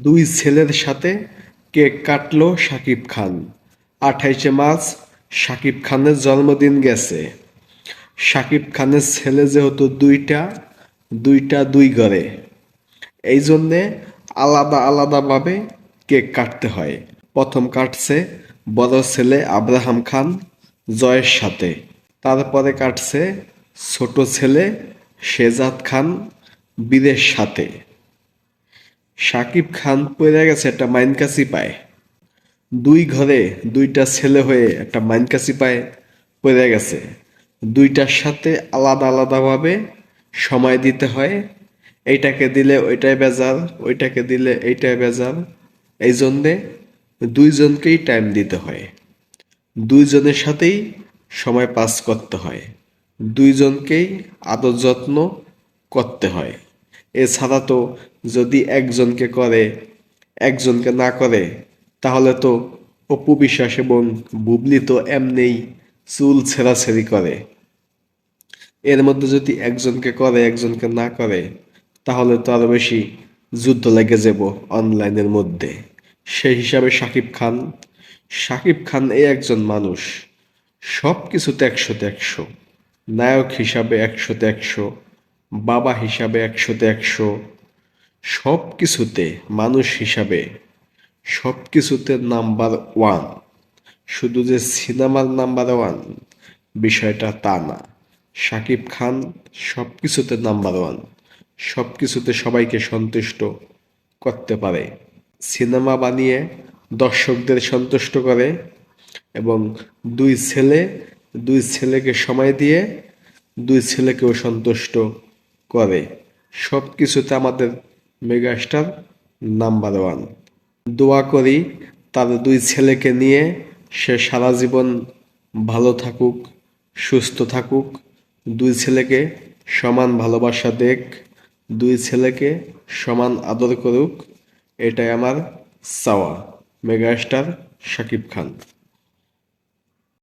দুই ছেলের সাথে কেক কাটলো শাকিব খান। 28শে মার্চ শাকিব খানের জন্মদিন গেছে। শাকিব খানের ছেলে যেহেতু দুইটা, দুই ঘরে, এই জন্যে আলাদা আলাদাভাবে কেক কাটতে হয়। প্রথম কাটছে বড় ছেলে আব্রাহাম খান জয়ের সাথে, তারপরে কাটছে ছোট ছেলে শেজাদ খান বীরের সাথে। শাকিব খান পড়ে গেছে একটা মাইনকাসি পায়। দুই ঘরে দুইটা ছেলে হয়ে একটা মাইনকাসি পায় পড়ে গেছে। দুইটার সাথে আলাদা আলাদাভাবে সময় দিতে হয়। এইটাকে দিলে ওইটাই বেজার, ওইটাকে দিলে এইটাই বেজার। এই জন্যে দুইজনকেই টাইম দিতে হয়, দুইজনের সাথেই সময় পাস করতে হয়, দুইজনকেই আদর যত্ন করতে হয়। এছাড়া তো যদি একজনকে করে একজনকে না করে, তাহলে তো অপু বিশ্বাস এবং বুবলি তো এমনিই চুল ছেঁড়াছেড়ি করে। এর মধ্যে যদি একজনকে করে একজনকে না করে, তাহলে তো আরো বেশি যুদ্ধ লেগে যাব অনলাইনের মধ্যে। সেই হিসাবে শাকিব খান এই একজন মানুষ, সব কিছুতে 100-তে 100, নায়ক হিসাবে 100-তে 100, বাবা হিসাবে 100-তে 100, সব কিছুতে মানুষ হিসাবে সব কিছুতে নাম্বার 1। শুধু যে সিনেমার নাম্বার 1 বিষয়টা তা না, শাকিব খান সব কিছুতে নাম্বার 1, সব কিছুতে সবাইকে সন্তুষ্ট করতে পারে। সিনেমা বানিয়ে দর্শকদের সন্তুষ্ট করে এবং দুই ছেলে দুই ছেলেকে সময় দিয়ে দুই ছেলেকেও সন্তুষ্ট করে। সব কিছুতে আমাদের মেগাস্টার নাম্বার 1। দোয়া করি তার দুই ছেলেকে নিয়ে সে সারা জীবন ভালো থাকুক, সুস্থ থাকুক, দুই ছেলেকে সমান ভালোবাসা দেখ, দুই ছেলেকে সমান আদর করুক, এটাই আমার চাওয়া। মেগাস্টার শাকিব খান।